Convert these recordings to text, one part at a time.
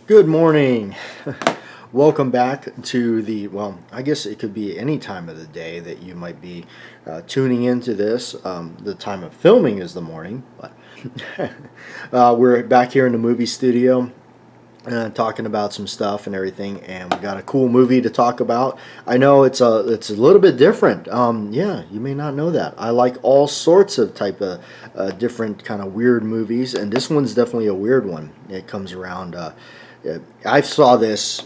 Good morning. Welcome back to well, I guess it could be any time of the day that you might be tuning into this. The time of filming is the morning, but we're back here in the movie studio talking about some stuff and everything, and we got a cool movie to talk about. I know it's a little bit different. Yeah, you may not know that. I like all sorts of type of different kind of weird movies, and this one's definitely a weird one. It comes around. I saw this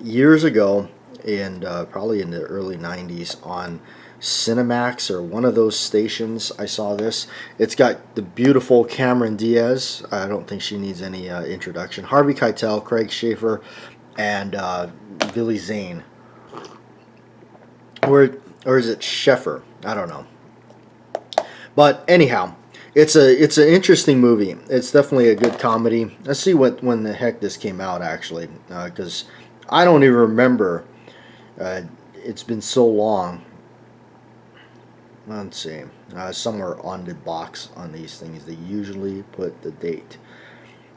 years ago, and probably in the early '90s on Cinemax or one of those stations. I saw this. It's got the beautiful Cameron Diaz. I don't think she needs any introduction. Harvey Keitel, Craig Schaefer, and Billy Zane. Or is it Sheffer? I don't know. But anyhow, it's an interesting movie. It's definitely a good comedy. Let's see when the heck this came out actually, because I don't even remember. It's been so long. Let's see. Somewhere on the box on these things, they usually put the date.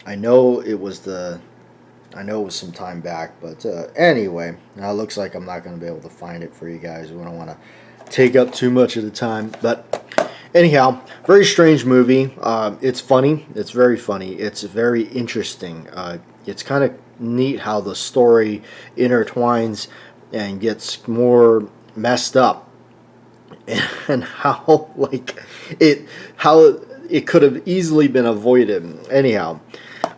I know it was some time back, but anyway, now it looks like I'm not going to be able to find it for you guys. We don't want to take up too much of the time, but anyhow, very strange movie. It's funny. It's very funny. It's very interesting. It's kind of neat how the story intertwines and gets more messed up, and how it could have easily been avoided. Anyhow,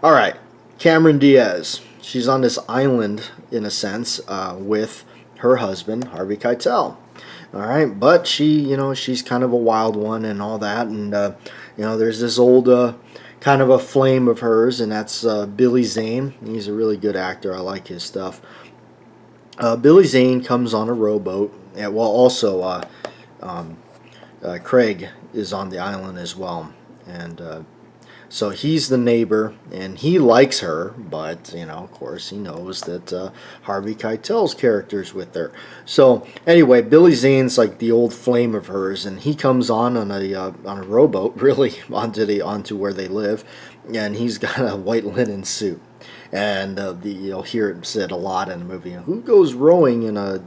all right, Cameron Diaz. She's on this island in a sense with her husband Harvey Keitel. All right, but she's kind of a wild one and all that, and there's this old kind of a flame of hers, and that's Billy Zane. He's a really good actor. I like his stuff. Billy Zane comes on a rowboat, and also Craig is on the island as well, and so he's the neighbor, and he likes her, but of course, he knows that Harvey Keitel's character's with her. So anyway, Billy Zane's like the old flame of hers, and he comes on a rowboat, really onto where they live, and he's got a white linen suit. And you'll hear it said a lot in the movie. Who goes rowing in a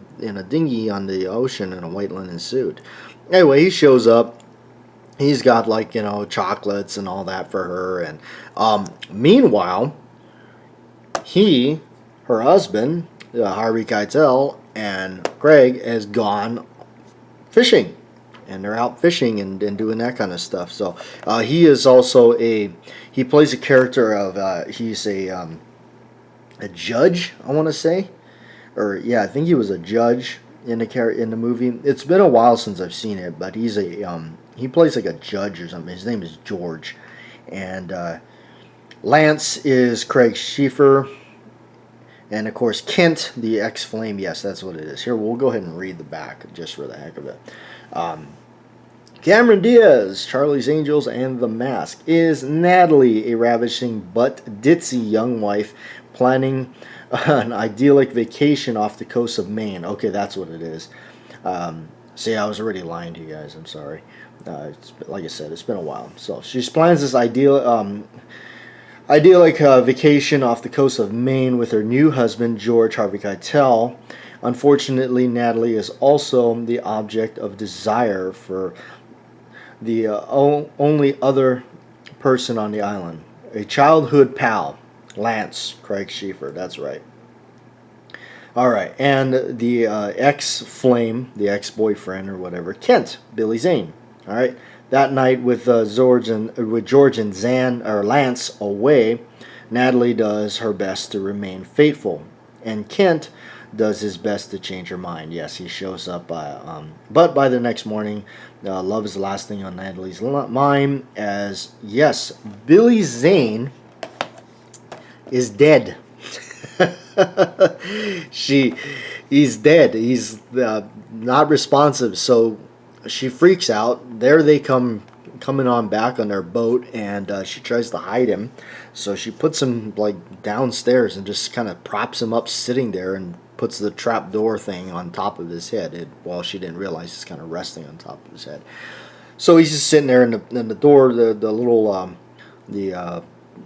dinghy on the ocean in a white linen suit? Anyway, he shows up. He's got chocolates and all that for her, and meanwhile, her husband, Harvey Keitel, and Craig has gone fishing, and they're out fishing and doing that kind of stuff. So he is also he plays a character of he's a judge, I want to say, or yeah, I think he was a judge in the movie. It's been a while since I've seen it, but he's he plays like a judge or something. His name is George, and Lance is Craig Schaefer, and of course Kent, the ex-flame. Yes, that's what it is. Here, we'll go ahead and read the back just for the heck of it. Cameron Diaz, Charlie's Angels, and The Mask. Is Natalie a ravishing but ditzy young wife planning an idyllic vacation off the coast of Maine? Okay, that's what it is. See, I was already lying to you guys. I'm sorry. Like I said, it's been a while. So she plans this idyllic vacation off the coast of Maine with her new husband, George Harvey Keitel. Unfortunately, Natalie is also the object of desire for the only other person on the island, a childhood pal, Lance, Craig Schaefer. That's right. All right, and the ex-flame, the ex-boyfriend or whatever, Kent, Billy Zane. All right, that night with George and Zan or Lance away, Natalie does her best to remain faithful, and Kent does his best to change her mind. Yes, he shows up, but by the next morning, love is the last thing on Natalie's mind. As yes, Billy Zane is dead. He's dead. He's not responsive. So she freaks out. There they coming on back on their boat, and she tries to hide him. So she puts him like downstairs and just kind of props him up, sitting there, and puts the trap door thing on top of his head. Well, she didn't realize it's kind of resting on top of his head. So he's just sitting there in the door, the little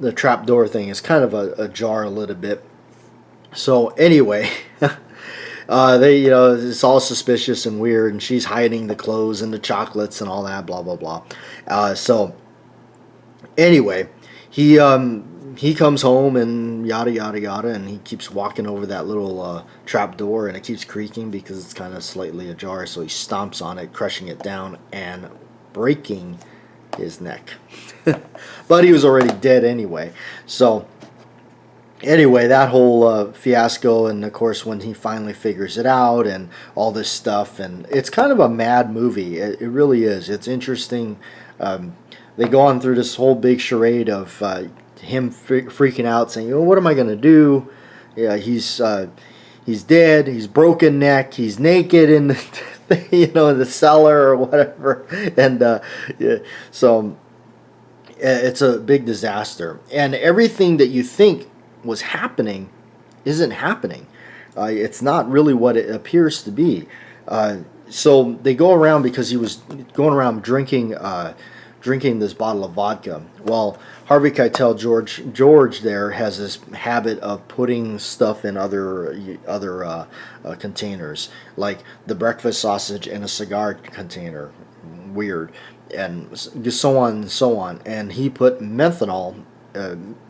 the trapdoor thing is kind of a jar a little bit. So anyway, they, it's all suspicious and weird, and she's hiding the clothes and the chocolates and all that, blah blah blah. So anyway, he comes home and yada yada yada, and he keeps walking over that little trap door, and it keeps creaking because it's kind of slightly ajar. So he stomps on it, crushing it down and breaking his neck. But he was already dead anyway. So anyway, that whole fiasco, and of course when he finally figures it out and all this stuff, and it's kind of a mad movie. It really is. It's interesting. They go on through this whole big charade of him freaking out, saying, "Oh, what am I going to do? Yeah, he's dead. He's broken neck. He's naked in the, in the cellar or whatever." And yeah, so it's a big disaster, and everything that you think was happening isn't happening. It's not really what it appears to be. So they go around, because he was going around drinking this bottle of vodka. Well, Harvey Keitel, George there, has this habit of putting stuff in other containers, like the breakfast sausage in a cigar container. Weird. And so on and so on. And he put methanol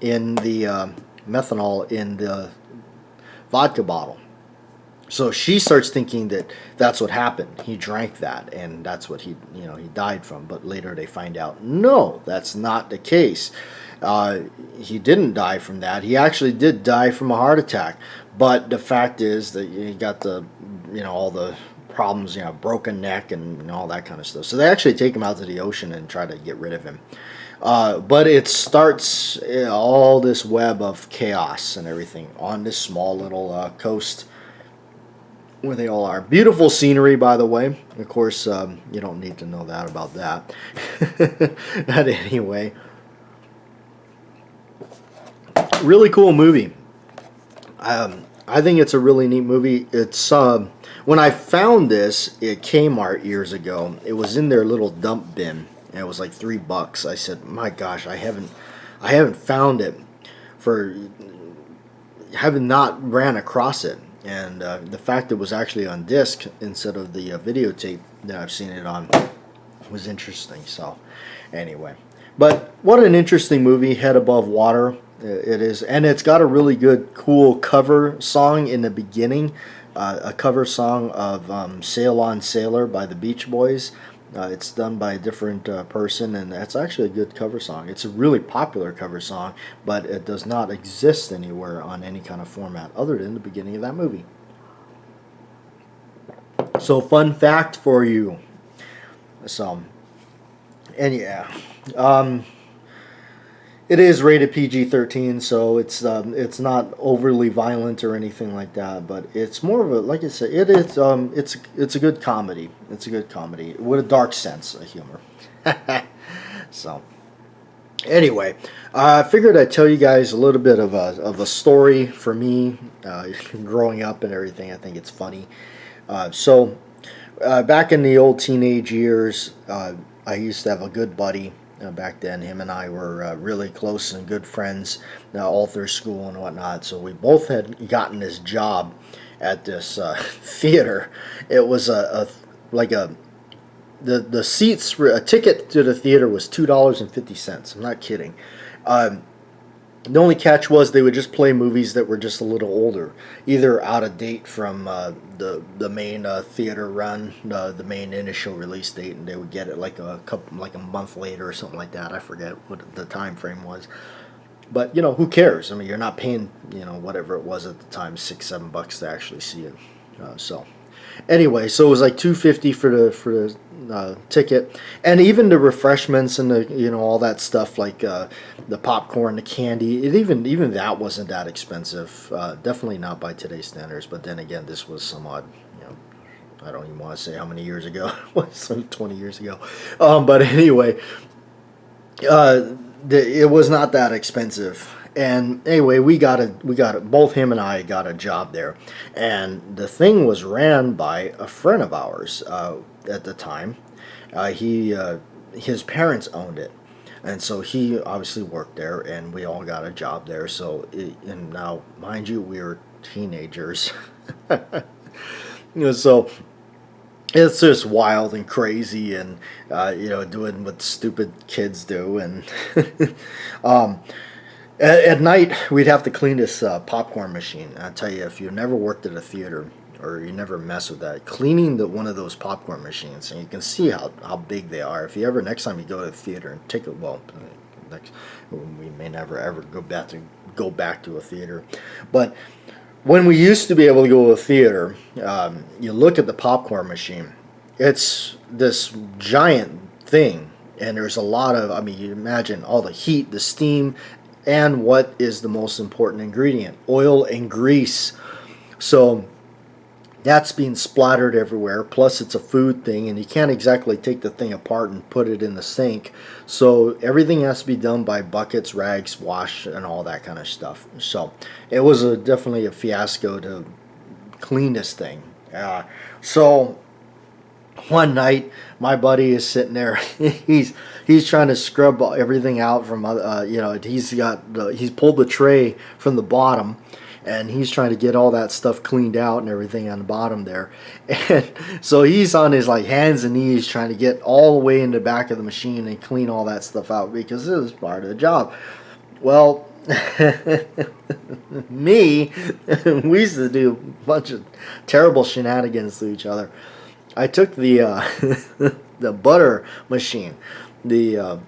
in the vodka bottle. So she starts thinking that that's what happened. He drank that, and that's what he died from. But later they find out, no, that's not the case. He didn't die from that. He actually did die from a heart attack. But the fact is that he got all the problems, broken neck and all that kind of stuff. So they actually take him out to the ocean and try to get rid of him. But it starts all this web of chaos and everything on this small little coast where they all are. Beautiful scenery, by the way. Of course, you don't need to know that about that. But anyway, really cool movie. I think it's a really neat movie. It's when I found this at Kmart years ago, it was in their little dump bin, and it was like $3. I said, "My gosh, I haven't found it haven't not ran across it." And the fact it was actually on disc instead of the videotape that I've seen it on was interesting. So anyway, but what an interesting movie, Head Above Water. It is, and it's got a really good, cool cover song in the beginning, a cover song of Sail On Sailor by the Beach Boys. It's done by a different person, and that's actually a good cover song. It's a really popular cover song, but it does not exist anywhere on any kind of format other than the beginning of that movie. So, fun fact for you. So, and yeah, it is rated PG-13, so it's not overly violent or anything like that. But it's more of a, like I said, it's a good comedy. It's a good comedy with a dark sense of humor. So anyway, I figured I'd tell you guys a little bit of a story for me growing up and everything. I think it's funny. So back in the old teenage years, I used to have a good buddy. Back then, him and I were really close and good friends all through school and whatnot. So we both had gotten this job at this theater. It was the seats, a ticket to the theater was $2.50. I'm not kidding. The only catch was they would just play movies that were just a little older, either out of date from the main theater run, the main initial release date, and they would get it like a month later or something like that. I forget what the time frame was, but who cares? I mean, you're not paying whatever it was at the time, $6-7 to actually see it. So anyway, so it was like $2.50 for the ticket, and even the refreshments and the all that stuff, like the popcorn, the candy. It even that wasn't that expensive. Definitely not by today's standards. But then again, this was some odd. I don't even want to say how many years ago. It was like 20 years ago. But anyway, it was not that expensive. And anyway, we got it. Both him and I got a job there, and the thing was ran by a friend of ours at the time. His parents owned it, And so he obviously worked there, and we all got a job there. So, and now, mind you, we were teenagers. So it's just wild and crazy, and doing what stupid kids do. And at night, we'd have to clean this popcorn machine. I tell you, if you never worked at a theater or you never mess with that, cleaning one of those popcorn machines, and you can see how big they are. If you ever, next time you go to the theater and take a, well, next, we may never ever go back to a theater, but when we used to be able to go to a theater, you look at the popcorn machine. It's this giant thing, and there's a lot of, I mean, you imagine all the heat, the steam, and what is the most important ingredient? Oil and grease. So that's being splattered everywhere. Plus, it's a food thing, and you can't exactly take the thing apart and put it in the sink. So everything has to be done by buckets, rags, wash, and all that kind of stuff. So it was definitely a fiasco to clean this thing. So one night, my buddy is sitting there. he's trying to scrub everything out from he's pulled the tray from the bottom, and he's trying to get all that stuff cleaned out and everything on the bottom there. And so he's on his hands and knees trying to get all the way in the back of the machine and clean all that stuff out because it was part of the job. Well, me, we used to do a bunch of terrible shenanigans to each other. I took the the butter machine, the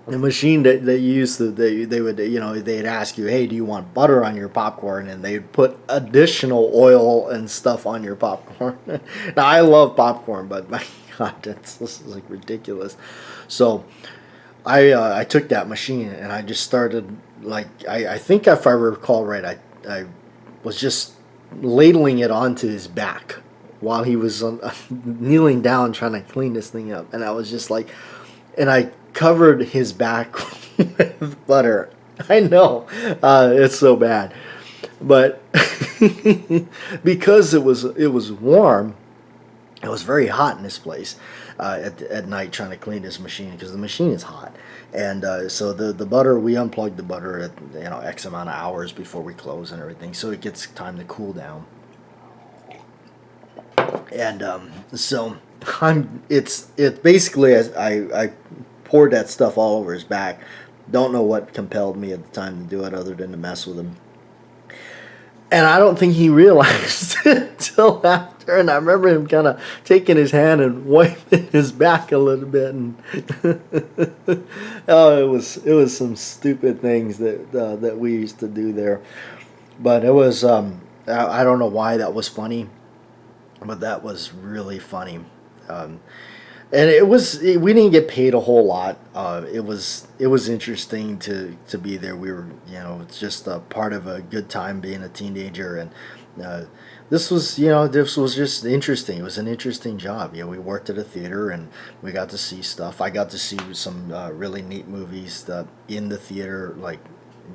machine that you used to, they would, they'd ask you, hey, do you want butter on your popcorn? And they'd put additional oil and stuff on your popcorn. Now, I love popcorn, but my God, this is ridiculous. So I took that machine and I just started, I think if I recall right, I was just ladling it onto his back while he was kneeling down trying to clean this thing up. And I was just and I covered his back with butter. I know, it's so bad. But because it was warm, it was very hot in this place at night trying to clean this machine because the machine is hot. And so the butter, we unplugged the butter at X amount of hours before we close and everything, so it gets time to cool down. And so it's basically, as I poured that stuff all over his back. Don't know what compelled me at the time to do it other than to mess with him. And I don't think he realized it until after. And I remember him kind of taking his hand and wiping his back a little bit. And oh, it was some stupid things that we used to do there. But it was I don't know why that was funny, but that was really funny. And we didn't get paid a whole lot. It was interesting to be there. We were, it's just a part of a good time being a teenager, and this was just interesting. It was an interesting job. We worked at a theater and we got to see stuff. I got to see some really neat movies in the theater, like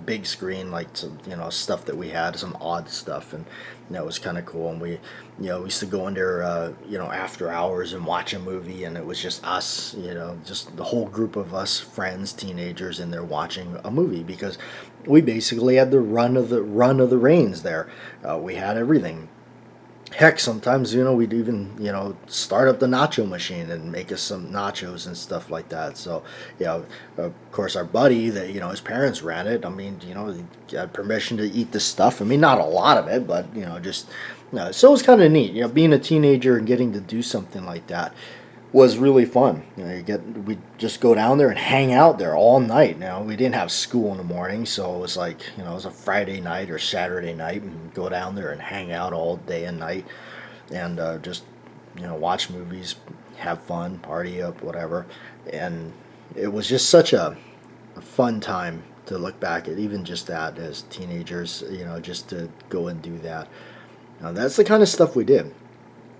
big screen, like some, stuff that we had, some odd stuff, and that was kind of cool. And we used to go in there after hours and watch a movie, and it was just us, just the whole group of us friends, teenagers, in there watching a movie, because we basically had the run of the reins there. We had everything. Heck, sometimes, we'd even, start up the nacho machine and make us some nachos and stuff like that. So, of course, our buddy that, his parents ran it. I mean, he had permission to eat the stuff. I mean, not a lot of it, but, just, so it was kind of neat. Being a teenager and getting to do something like that was really fun. We'd just go down there and hang out there all night. We didn't have school in the morning, so it was like, it was a Friday night or Saturday night, and go down there and hang out all day and night, and just, watch movies, have fun, party up, whatever. And it was just such a fun time to look back at, even just that as teenagers, just to go and do that. Now, that's the kind of stuff we did.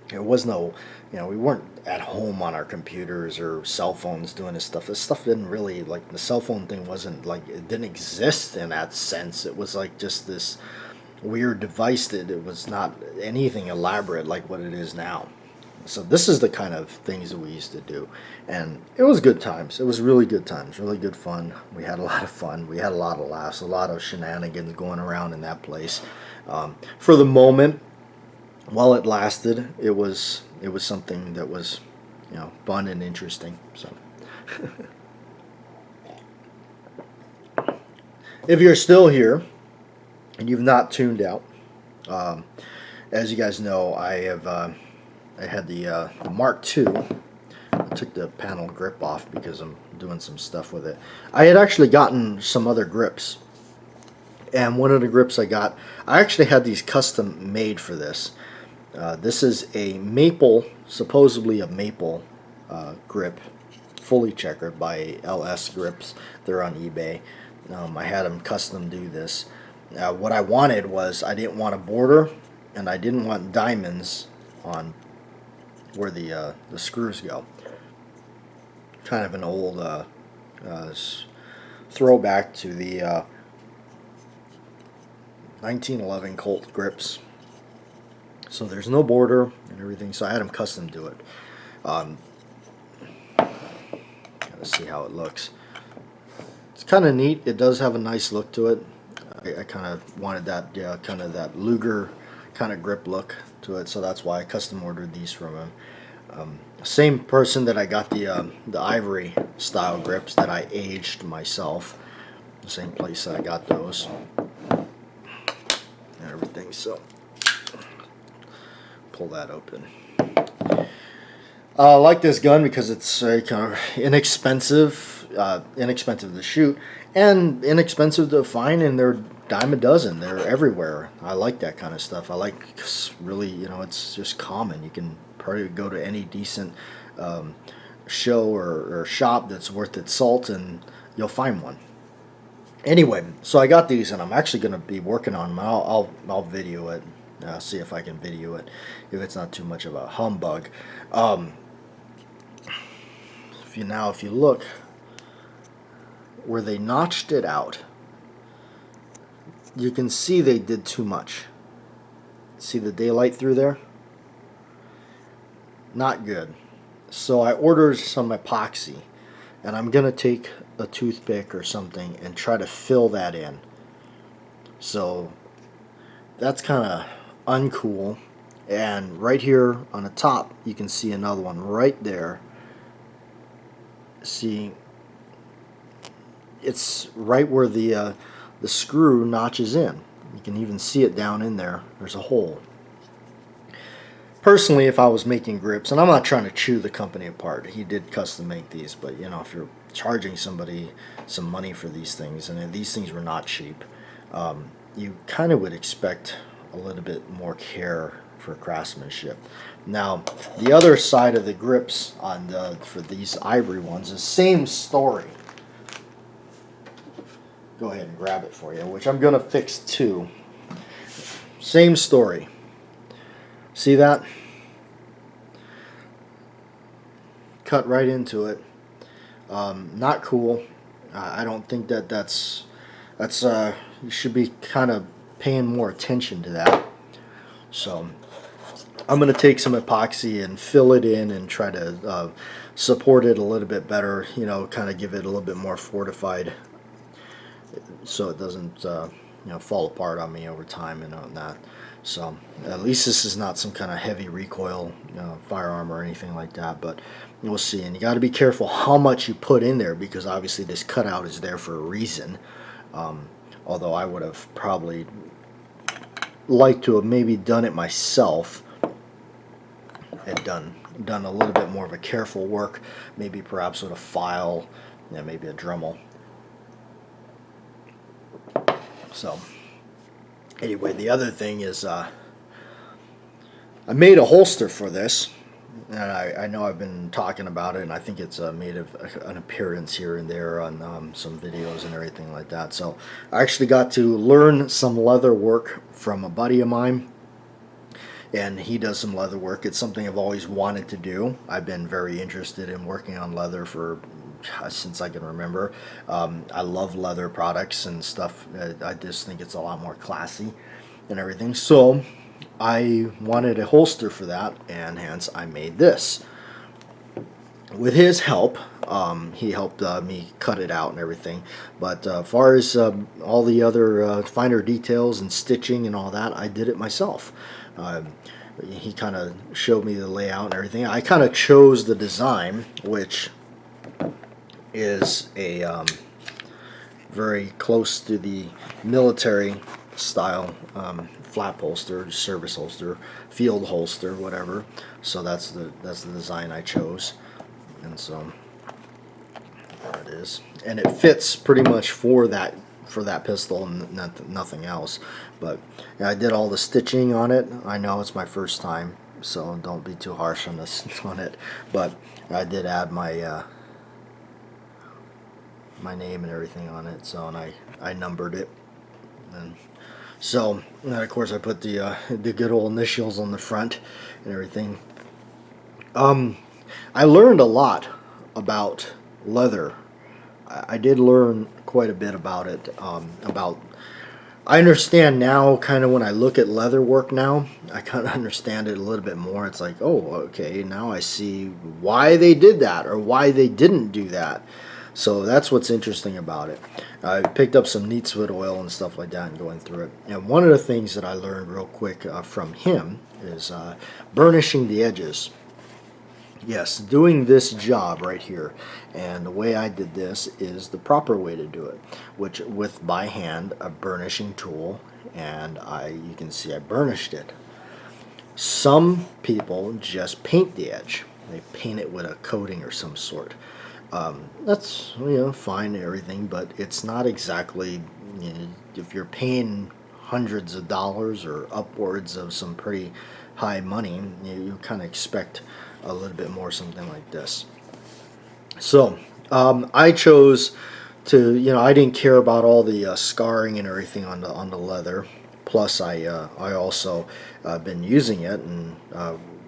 There was no, we weren't at home on our computers or cell phones doing this stuff. This stuff didn't really, the cell phone thing wasn't, it didn't exist in that sense. It was just this weird device that it was not anything elaborate like what it is now. So this is the kind of things that we used to do, and it was good times. It was really good times, really good fun. We had a lot of fun. We had a lot of laughs, a lot of shenanigans going around in that place. For the moment, while it lasted, it was something that was, fun and interesting. So, if you're still here and you've not tuned out, um, as you guys know, I had the Mark II. I took the panel grip off because I'm doing some stuff with it. I had actually gotten some other grips, and one of the grips I actually had these custom made for this. This is a maple, supposedly a maple grip, fully checkered by LS Grips. They're on eBay. I had them custom do this. What I wanted was, I didn't want a border, and I didn't want diamonds on where the screws go. Kind of an old throwback to the 1911 Colt grips. So there's no border and everything, so I had them custom do it. Gotta see how it looks. It's kind of neat. It does have a nice look to it. I kind of wanted that, kind of that Luger kind of grip look to it, so that's why I custom ordered these from him. Same person that I got the ivory style grips that I aged myself. The same place that I got those and everything. So pull that open. I like this gun because it's kind of inexpensive to shoot and inexpensive to find, and they're dime a dozen. They're everywhere. I like that kind of stuff. I like, really, it's just common. You can probably go to any decent show or shop that's worth its salt, and you'll find one. Anyway, so I got these, and I'm actually going to be working on them. I'll video it. See if I can video it, if it's not too much of a humbug. If you look where they notched it out, you can see they did too much. See the daylight through there? Not good. So I ordered some epoxy, and I'm gonna take a toothpick or something and try to fill that in. So that's kind of uncool. And right here on the top, you can see another one right there. See, it's right where the screw notches in. You can even see it down in there. There's a hole. Personally, if I was making grips, and I'm not trying to chew the company apart, he did custom make these, but if you're charging somebody some money for these things, and these things were not cheap, you kind of would expect a little bit more care for craftsmanship. Now, the other side of the grips for these ivory ones is same story. Go ahead and grab it for you, which I'm going to fix too. Same story. See that? Cut right into it. Not cool. I don't think that's you should be kind of paying more attention to that. So I'm going to take some epoxy and fill it in and try to support it a little bit better, kind of give it a little bit more fortified, so it doesn't fall apart on me over time and on that. So at least this is not some kind of heavy recoil firearm or anything like that, but we'll see. And you got to be careful how much you put in there, because obviously this cutout is there for a reason. Although I would have probably liked to have maybe done it myself and done a little bit more of a careful work, maybe perhaps with a file, maybe a Dremel. So anyway, the other thing is I made a holster for this, and I know I've been talking about it, and I think it's made an appearance here and there on some videos and everything like that. So I actually got to learn some leather work from a buddy of mine, and he does some leather work. It's something I've always wanted to do. I've been very interested in working on leather since I can remember. I love leather products and stuff. I just think it's a lot more classy and everything. So I wanted a holster for that, and hence I made this. With his help, he helped me cut it out and everything. But as far as all the other finer details and stitching and all that, I did it myself. He kind of showed me the layout and everything. I kind of chose the design, which is a very close to the military style flap holster, service holster, field holster, whatever. So that's the design I chose, and so there it is. And it fits pretty much for that pistol and nothing else. But yeah, I did all the stitching on it. I know it's my first time, so don't be too harsh on this on it. But I did add my my name and everything on it. So, and I numbered it, and so, and of course I put the good old initials on the front and everything. I learned a lot about leather. I did learn quite a bit about it. I understand now, kind of when I look at leather work now, I kind of understand it a little bit more. It's like, oh, okay, now I see why they did that or why they didn't do that. So that's what's interesting about it. I picked up some Neatswood oil and stuff like that and going through it. And one of the things that I learned real quick from him is burnishing the edges. Yes, doing this job right here, and the way I did this is the proper way to do it, which with by hand a burnishing tool, and you can see I burnished it. Some people just paint the edge. They paint it with a coating or some sort. That's fine and everything, but it's not exactly, if you're paying hundreds of dollars or upwards of some pretty high money, you kind of expect a little bit more something like this. So I chose to, I didn't care about all the scarring and everything on the leather. Plus I also been using it and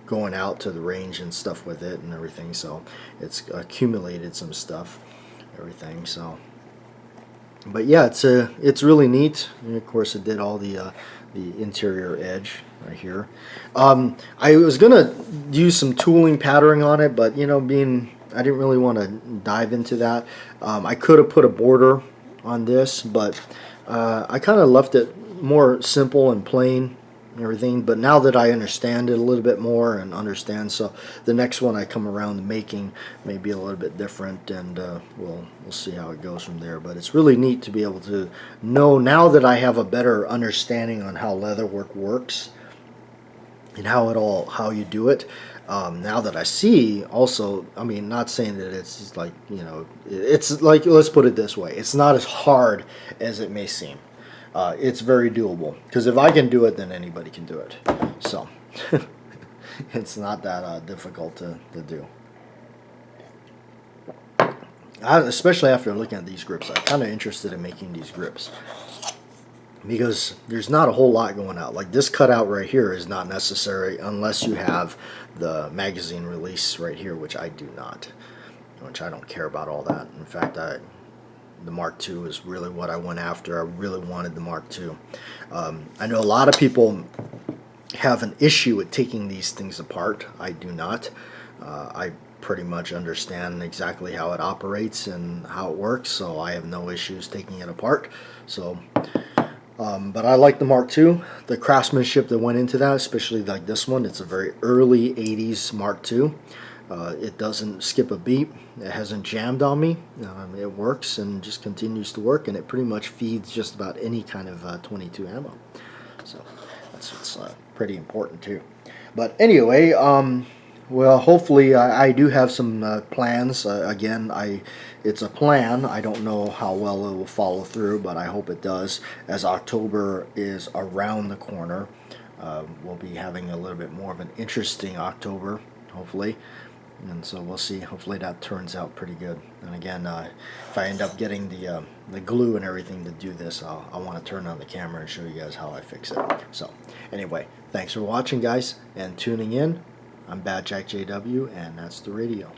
going out to the range and stuff with it and everything, so it's accumulated some stuff, everything. So, but yeah, it's really neat. And of course, it did all the interior edge right here. I was gonna use some tooling patterning on it, but I didn't really want to dive into that. I could have put a border on this, but I kind of left it more simple and plain and everything. But now that I understand it a little bit more and understand, so the next one I come around to making may be a little bit different, and we'll see how it goes from there. But it's really neat to be able to know, now that I have a better understanding on how leatherwork works and how you do it. Now that I see also, I mean, not saying that it's just like, it's like, let's put it this way, it's not as hard as it may seem. It's very doable, because if I can do it, then anybody can do it. So it's not that difficult to do. Especially after looking at these grips, I'm kind of interested in making these grips, because there's not a whole lot going out. Like this cutout right here is not necessary unless you have the magazine release right here, which I do not, which I don't care about all that. In fact, the Mark II is really what I went after. I really wanted the Mark II. I know a lot of people have an issue with taking these things apart. I do not. I pretty much understand exactly how it operates and how it works, so I have no issues taking it apart. So, but I like the Mark II. The craftsmanship that went into that, especially like this one, it's a very early 80s Mark II. It doesn't skip a beat. It hasn't jammed on me. It works and just continues to work, and it pretty much feeds just about any kind of 22 ammo. So that's what's pretty important too. But anyway, well, hopefully I do have some plans. Again, it's a plan. I don't know how well it will follow through, but I hope it does, as October is around the corner. We'll be having a little bit more of an interesting October, hopefully. And so we'll see. Hopefully that turns out pretty good. And again, if I end up getting the glue and everything to do this, I want to turn on the camera and show you guys how I fix it. So anyway, thanks for watching, guys, and tuning in. I'm Bad Jack JW, and that's the radio.